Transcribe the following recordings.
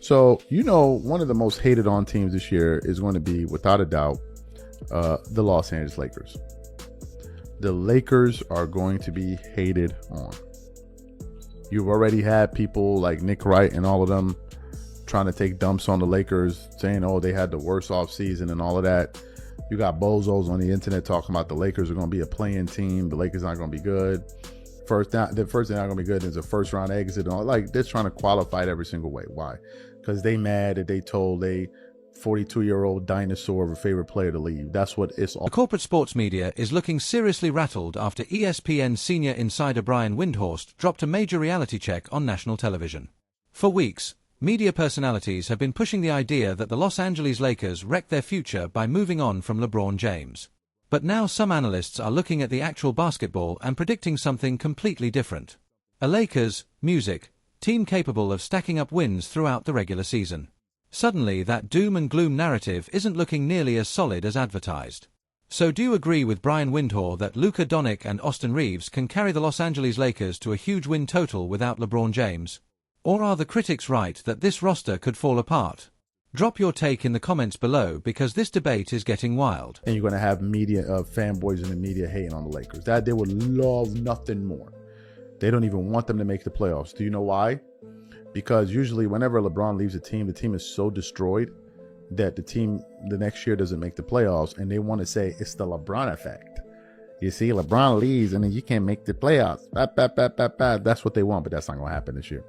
So, one of the most hated on teams this year is going to be, without a doubt, the Los Angeles Lakers. The Lakers are going to be hated on. You've already had people like Nick Wright and all of them trying to take dumps on the Lakers, saying, oh, they had the worst offseason and all of that. You got bozos on the internet talking about the Lakers are going to be a play-in team. The Lakers aren't going to be good. First, they're not going to be good. There's a first-round exit. And all. Like, they're trying to qualify it every single way. Why? Because they mad that they told a 42-year-old dinosaur of a favorite player to leave. That's what it's all. The corporate sports media is looking seriously rattled after ESPN senior insider Brian Windhorst dropped a major reality check on national television. For weeks, media personalities have been pushing the idea that the Los Angeles Lakers wrecked their future by moving on from LeBron James. But now some analysts are looking at the actual basketball and predicting something completely different. A Lakers, music, team capable of stacking up wins throughout the regular season. Suddenly, that doom and gloom narrative isn't looking nearly as solid as advertised. So do you agree with Brian Windhorst that Luka Doncic and Austin Reeves can carry the Los Angeles Lakers to a huge win total without LeBron James? Or are the critics right that this roster could fall apart? Drop your take in the comments below because this debate is getting wild. And you're going to have media, fanboys in the media hating on the Lakers. That they would love nothing more. They don't even want them to make the playoffs. Do you know why? Because usually whenever LeBron leaves a team, the team is so destroyed that the team the next year doesn't make the playoffs. And they want to say it's the LeBron effect. You see, LeBron leaves and then you can't make the playoffs. That's what they want, but that's not going to happen this year.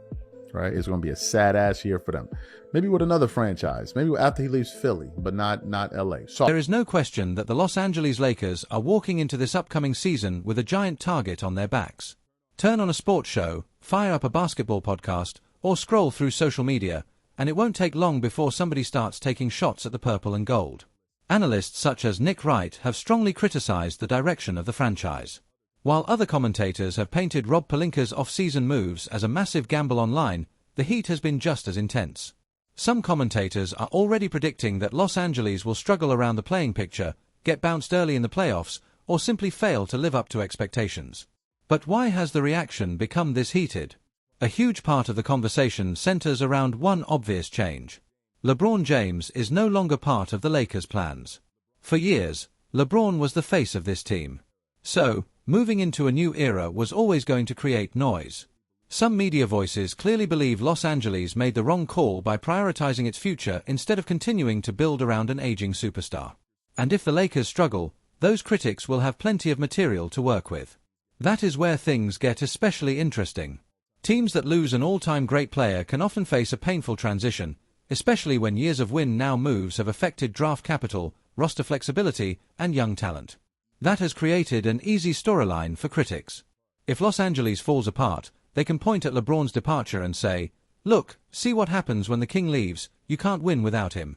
Right? It's going to be a sad ass year for them. Maybe with another franchise. Maybe after he leaves Philly, but not LA. So there is no question that the Los Angeles Lakers are walking into this upcoming season with a giant target on their backs. Turn on a sports show, fire up a basketball podcast, or scroll through social media, and it won't take long before somebody starts taking shots at the purple and gold. Analysts such as Nick Wright have strongly criticized the direction of the franchise. While other commentators have painted Rob Pelinka's off-season moves as a massive gamble online, the heat has been just as intense. Some commentators are already predicting that Los Angeles will struggle around the playing picture, get bounced early in the playoffs, or simply fail to live up to expectations. But why has the reaction become this heated? A huge part of the conversation centers around one obvious change. LeBron James is no longer part of the Lakers' plans. For years, LeBron was the face of this team. So, moving into a new era was always going to create noise. Some media voices clearly believe Los Angeles made the wrong call by prioritizing its future instead of continuing to build around an aging superstar. And if the Lakers struggle, those critics will have plenty of material to work with. That is where things get especially interesting. Teams that lose an all-time great player can often face a painful transition, especially when years of win-now moves have affected draft capital, roster flexibility, and young talent. That has created an easy storyline for critics. If Los Angeles falls apart, they can point at LeBron's departure and say, "Look, see what happens when the king leaves, you can't win without him."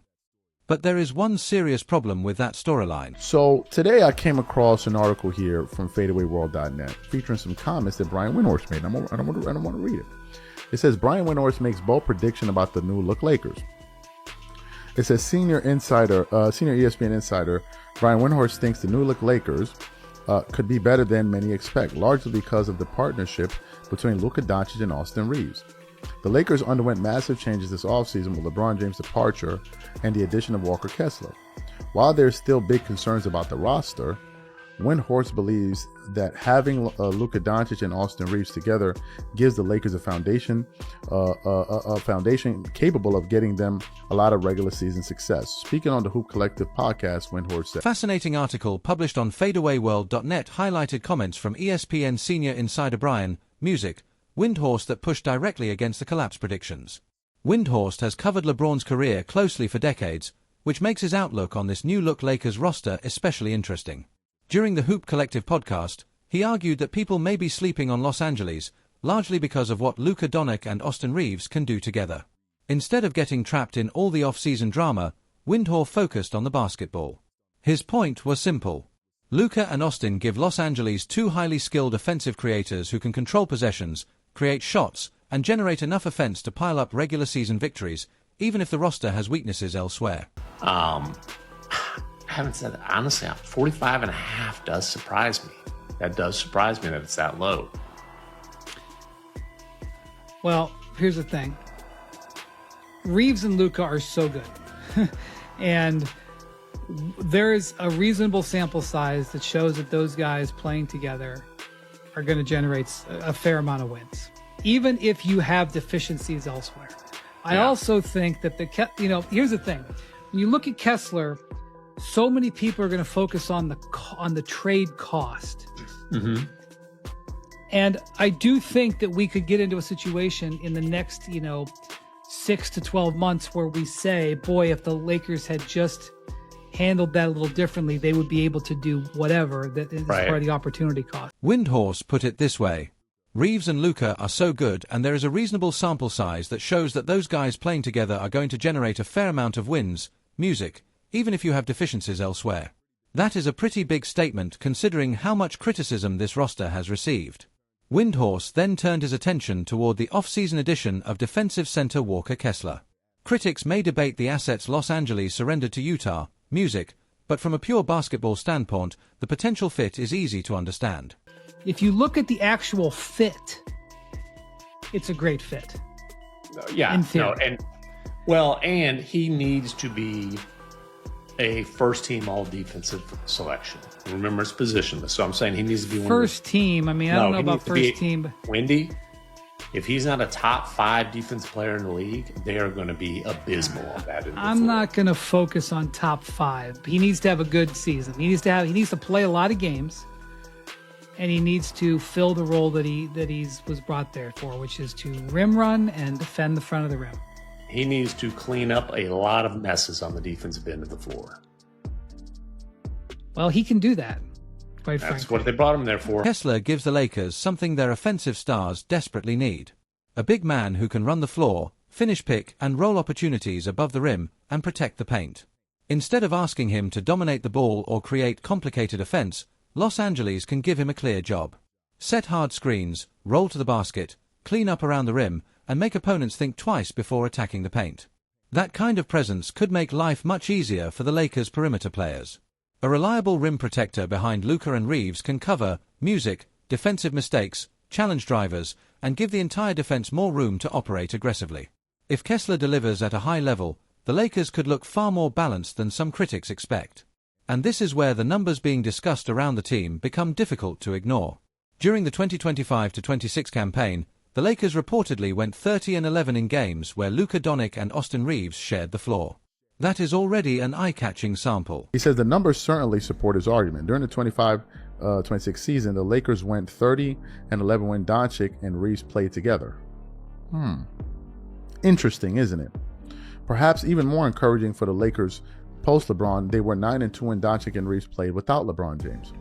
But there is one serious problem with that storyline. So today I came across an article here from fadeawayworld.net featuring some comments that Brian Windhorst made. I don't want to read it. It says Brian Windhorst makes bold prediction about the new look Lakers. It says senior ESPN insider Brian Windhorst thinks the new look Lakers could be better than many expect, largely because of the partnership between Luka Doncic and Austin Reeves. The Lakers underwent massive changes this offseason with LeBron James' departure and the addition of Walker Kessler. While there's still big concerns about the roster, Windhorst believes that having Luka Doncic and Austin Reeves together gives the Lakers a foundation capable of getting them a lot of regular season success. Speaking on the Hoop Collective podcast, Windhorst said, "Fascinating article published on fadeawayworld.net highlighted comments from ESPN senior insider Brian Music Windhorst that pushed directly against the collapse predictions. Windhorst has covered LeBron's career closely for decades, which makes his outlook on this new-look Lakers roster especially interesting. During the Hoop Collective podcast, he argued that people may be sleeping on Los Angeles, largely because of what Luka Doncic and Austin Reeves can do together. Instead of getting trapped in all the off-season drama, Windhorst focused on the basketball. His point was simple. Luka and Austin give Los Angeles two highly skilled offensive creators who can control possessions, create shots, and generate enough offense to pile up regular season victories, even if the roster has weaknesses elsewhere. I haven't said that. Honestly, 45.5 does surprise me. That does surprise me that it's that low. Well, here's the thing. Reeves and Luka are so good. And there is a reasonable sample size that shows that those guys playing together are going to generate a fair amount of wins, even if you have deficiencies elsewhere. I also think that here's the thing. When you look at Kessler, so many people are going to focus on the trade cost. Mm-hmm. And I do think that we could get into a situation in the next, 6 to 12 months where we say, boy, if the Lakers had just handled that a little differently, they would be able to do whatever that is part of the opportunity cost. Windhorst put it this way: Reeves and Luka are so good, and there is a reasonable sample size that shows that those guys playing together are going to generate a fair amount of wins, music, even if you have deficiencies elsewhere. That is a pretty big statement considering how much criticism this roster has received. Windhorst then turned his attention toward the off-season addition of defensive center Walker Kessler. Critics may debate the assets Los Angeles surrendered to Utah, music, but from a pure basketball standpoint, the potential fit is easy to understand. If you look at the actual fit, it's a great fit. Yeah, and he needs to be a first-team all-defensive selection. Remember, it's positionless, so I'm saying he needs to be first team. I mean, I don't know about first team. Wendy, if he's not a top 5 defensive player in the league, they are going to be abysmal on that. I'm not going to focus on top 5. He needs to have a good season. He needs to play a lot of games, and he needs to fill the role that he was brought there for, which is to rim run and defend the front of the rim. He needs to clean up a lot of messes on the defensive end of the floor. Well, he can do that, quite frankly. That's what they brought him there for. Kessler gives the Lakers something their offensive stars desperately need: a big man who can run the floor, finish pick and roll opportunities above the rim, and protect the paint. Instead of asking him to dominate the ball or create complicated offense, Los Angeles can give him a clear job. Set hard screens, roll to the basket, clean up around the rim, and make opponents think twice before attacking the paint. That kind of presence could make life much easier for the Lakers' perimeter players. A reliable rim protector behind Luka and Reeves can cover music, defensive mistakes, challenge drivers, and give the entire defense more room to operate aggressively. If Kessler delivers at a high level, the Lakers could look far more balanced than some critics expect. And this is where the numbers being discussed around the team become difficult to ignore. During the 2025-26 campaign, the Lakers reportedly went 30-11 in games where Luka Doncic and Austin Reeves shared the floor. That is already an eye-catching sample. He says the numbers certainly support his argument. During the 25-26 season, the Lakers went 30-11 when Doncic and Reeves played together. Interesting, isn't it? Perhaps even more encouraging for the Lakers post-LeBron, they were 9-2 when Doncic and Reeves played without LeBron James.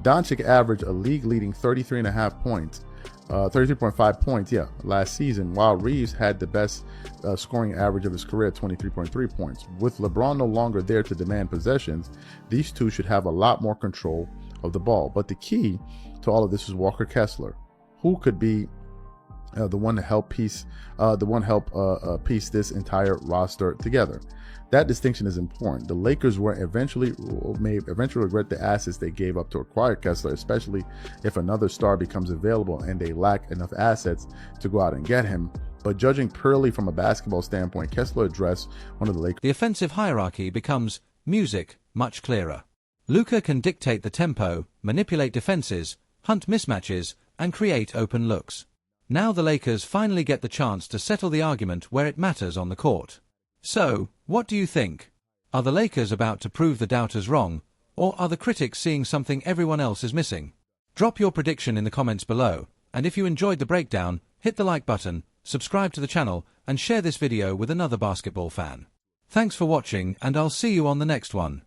Doncic averaged a league-leading 33.5 points. 33.5 points, last season, while Reeves had the best scoring average of his career at 23.3 points. With LeBron no longer there to demand possessions, these two should have a lot more control of the ball. But the key to all of this is Walker Kessler, who could be the one to help piece this entire roster together. That distinction is important. The Lakers may eventually regret the assets they gave up to acquire Kessler, especially if another star becomes available and they lack enough assets to go out and get him. But judging purely from a basketball standpoint, Kessler addressed one of the Lakers. The offensive hierarchy becomes music much clearer. Luka can dictate the tempo, manipulate defenses, hunt mismatches, and create open looks. Now the Lakers finally get the chance to settle the argument where it matters on the court. So, what do you think? Are the Lakers about to prove the doubters wrong, or are the critics seeing something everyone else is missing? Drop your prediction in the comments below, and if you enjoyed the breakdown, hit the like button, subscribe to the channel, and share this video with another basketball fan. Thanks for watching, and I'll see you on the next one.